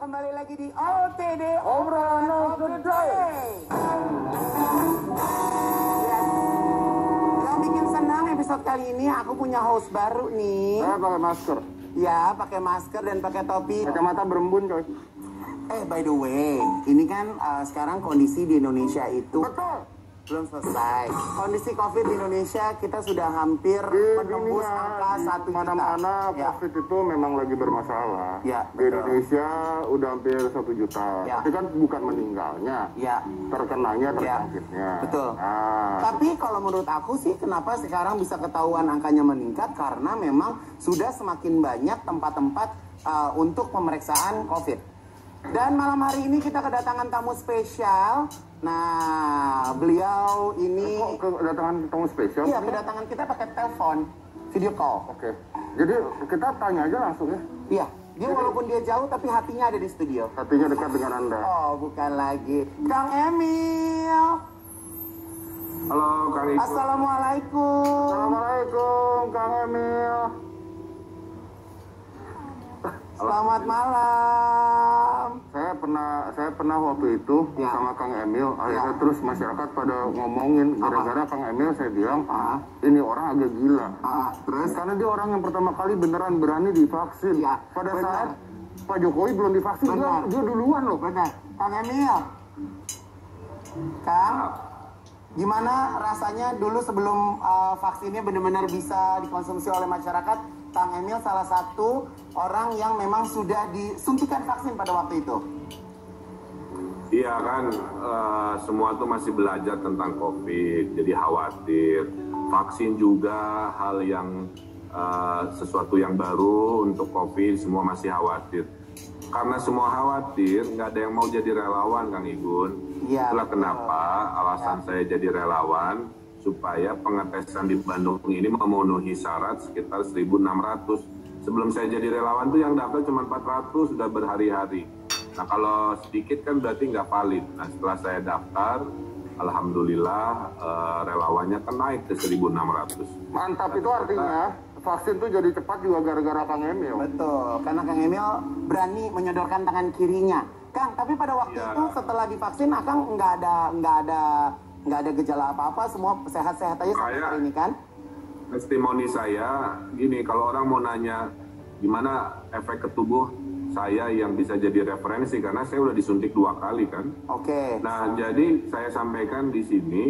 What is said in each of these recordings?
kembali lagi di OTD Obrolan of the Day. Yang bikin senang episode kali ini aku punya host baru nih. Saya pakai masker. Ya, pakai masker dan pakai topi. Kacamata berembun coy. By the way, ini kan sekarang kondisi di Indonesia itu Betul. belum selesai. Kondisi COVID di Indonesia kita sudah hampir menembus angka 1 juta. Mana-mana Ya. COVID itu memang lagi bermasalah. Ya, Di betul. Indonesia udah hampir 1 juta. Ya. Tapi kan bukan meninggalnya, Ya. terkenanya, Ya. terjangkitnya. Betul. Nah, Tapi kalau menurut aku sih kenapa sekarang bisa ketahuan angkanya meningkat karena memang sudah semakin banyak tempat-tempat untuk pemeriksaan COVID. Dan malam hari ini kita kedatangan tamu spesial. Nah, beliau ini kok kedatangan tamu spesial? iya kedatangan kita pakai telepon video call. Oke. Jadi kita tanya aja langsung ya. Iya, dia walaupun dia jauh tapi hatinya ada di studio. Hatinya dekat dengan Anda. Oh, bukan lagi Kang Emil. Halo Kang Ibu. Assalamualaikum. Assalamualaikum Kang Emil. Selamat malam. Saya pernah waktu itu Ya. sama Kang Emil, akhirnya Ya. terus masyarakat pada ngomongin gara-gara Kang Emil, saya bilang Ah. ini orang agak gila. Terus Karena dia orang yang pertama kali beneran berani divaksin. Ya, Pada benar. saat Pak Jokowi belum divaksin, Benar. dia duluan loh. benar. Kang Emil. Kang, gimana rasanya dulu sebelum vaksinnya benar-benar bisa dikonsumsi oleh masyarakat? Kang Emil salah satu orang yang memang sudah disuntikan vaksin pada waktu itu. Iya kan, semua tuh masih belajar tentang COVID, jadi khawatir. Vaksin juga hal yang sesuatu yang baru untuk COVID, semua masih khawatir. Karena semua khawatir, nggak ada yang mau jadi relawan, Kang Igun. Iya, Itulah betul. kenapa alasan saya jadi relawan, supaya pengetesan di Bandung ini memenuhi syarat sekitar 1.600. Sebelum saya jadi relawan tuh yang daftar cuma 400, sudah berhari-hari. Nah kalau sedikit kan berarti nggak valid. Nah setelah saya daftar, alhamdulillah relawannya kan naik ke 1.600. Mantap, itu artinya vaksin tuh jadi cepat juga gara-gara Kang Emil. Betul, karena Kang Emil berani menyodorkan tangan kirinya. Kang, tapi pada waktu Iya. itu setelah divaksin, Akang nggak ada gejala apa-apa, semua sehat-sehat aja sampai hari ini kan? Testimoni saya, gini, kalau orang mau nanya gimana efek ke tubuh saya yang bisa jadi referensi, karena saya udah disuntik 2 kali kan. Oke. Nah, jadi saya sampaikan di sini,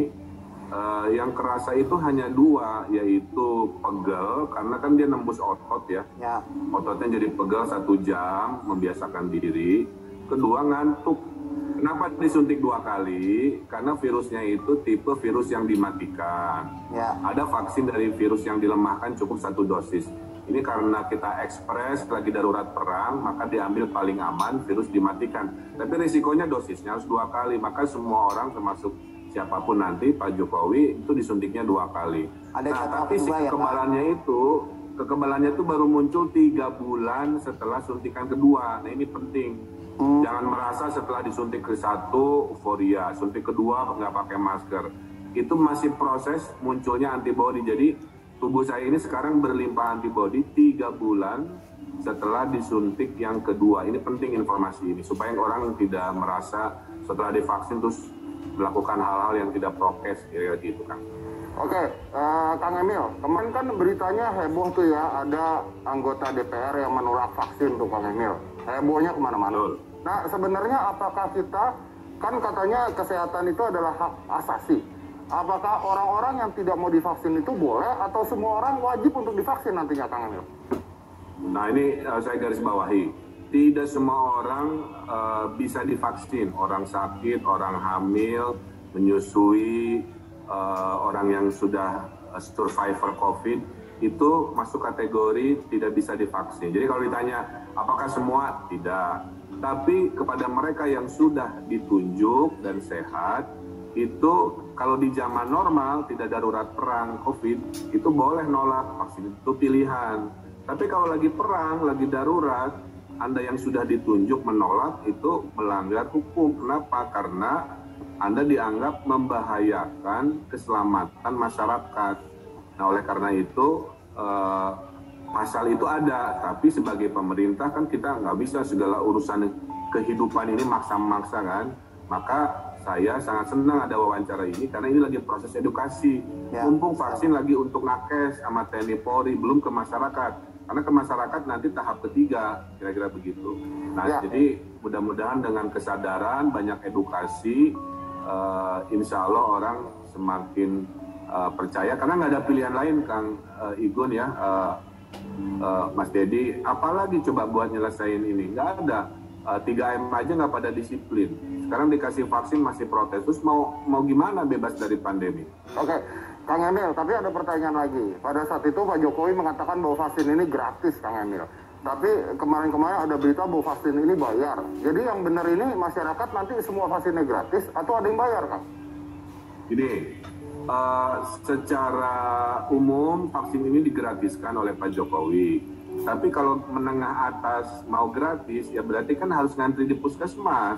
yang kerasa itu hanya 2, yaitu pegel, karena kan dia nembus otot ya. Ya. Ototnya jadi pegel 1 jam, membiasakan diri. Kedua, ngantuk. Kenapa disuntik 2 kali? Karena virusnya itu tipe virus yang dimatikan. Ya. Ada vaksin dari virus yang dilemahkan cukup 1 dosis. Ini karena kita ekspres lagi darurat perang, maka diambil paling aman, virus dimatikan. Tapi risikonya dosisnya harus 2 kali, maka semua orang termasuk siapapun nanti, Pak Jokowi itu disuntiknya 2 kali. Ada Nah, jadwal tapi si kedua ya, Pak? kekebalannya itu baru muncul 3 bulan setelah suntikan kedua. Nah ini penting. Jangan merasa setelah disuntik ke-1 euforia, suntik kedua nggak pakai masker. Itu masih proses munculnya antibodi. Jadi tubuh saya ini sekarang berlimpah antibodi 3 bulan setelah disuntik yang kedua. Ini penting informasi ini supaya orang tidak merasa setelah divaksin terus melakukan hal-hal yang tidak prokes, kira-kira gitu kan. Oke, Kang Emil, kemarin kan beritanya heboh tuh ya, ada anggota DPR yang menolak vaksin tuh Kang Emil. Hebohnya kemana-mana. Betul. Nah, sebenarnya apakah kita, kan katanya kesehatan itu adalah hak asasi. Apakah orang-orang yang tidak mau divaksin itu boleh, atau semua orang wajib untuk divaksin nantinya Kang Emil? Nah ini saya garis bawahi, tidak semua orang bisa divaksin. Orang sakit, orang hamil, menyusui, orang yang sudah survivor COVID, itu masuk kategori tidak bisa divaksin. Jadi kalau ditanya apakah semua? Tidak. Tapi kepada mereka yang sudah ditunjuk dan sehat, itu kalau di zaman normal tidak darurat perang COVID, itu boleh nolak vaksin, itu pilihan. Tapi kalau lagi perang, lagi darurat, Anda yang sudah ditunjuk menolak itu melanggar hukum. Kenapa? Karena Anda dianggap membahayakan keselamatan masyarakat. Nah, oleh karena itu pasal itu ada, tapi sebagai pemerintah kan kita nggak bisa segala urusan kehidupan ini maksa-maksa kan, maka saya sangat senang ada wawancara ini karena ini lagi proses edukasi. Mumpung vaksin lagi untuk nakes sama TNI Polri, belum ke masyarakat. Karena ke masyarakat nanti tahap ketiga, kira-kira begitu. Nah, jadi mudah-mudahan dengan kesadaran, banyak edukasi, insya Allah orang semakin percaya. Karena nggak ada pilihan lain, Kang Igun ya, Mas Dedi. Apalagi coba buat nyelesain ini? Nggak ada. 3M aja nggak pada disiplin. Sekarang dikasih vaksin masih protes. Terus mau gimana bebas dari pandemi? Oke, Kang Emil, tapi ada pertanyaan lagi. Pada saat itu Pak Jokowi mengatakan bahwa vaksin ini gratis, Kang Emil. Tapi kemarin-kemarin ada berita bahwa vaksin ini bayar. Jadi yang benar ini masyarakat nanti semua vaksinnya gratis atau ada yang bayar, Kang? Gini, secara umum vaksin ini digratiskan oleh Pak Jokowi. Tapi kalau menengah atas mau gratis, ya berarti kan harus ngantri di puskesmas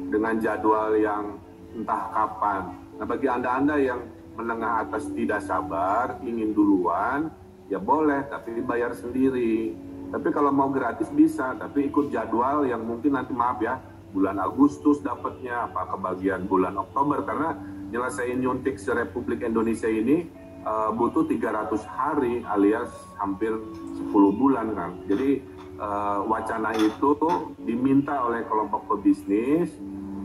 dengan jadwal yang entah kapan. Nah, bagi Anda-Anda yang menengah atas tidak sabar, ingin duluan, ya boleh, tapi bayar sendiri. Tapi kalau mau gratis bisa, tapi ikut jadwal yang mungkin nanti maaf ya, bulan Agustus dapatnya, apa kebagian bulan Oktober, karena nyelesain nyuntik se-Republik Indonesia ini butuh 300 hari alias hampir 10 bulan kan. Jadi wacana itu diminta oleh kelompok pebisnis,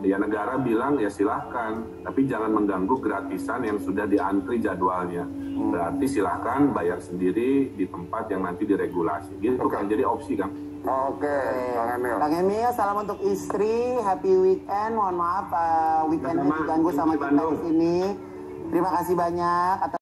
ya negara bilang ya silahkan, tapi jangan mengganggu gratisan yang sudah diantri jadwalnya. Berarti silahkan bayar sendiri di tempat yang nanti diregulasi. Gitu kan, jadi opsi kan. Oke, Kang Emil. Kang Emil, salam untuk istri, happy weekend. Mohon maaf weekendnya diganggu sama kita di sini. Terima kasih banyak atas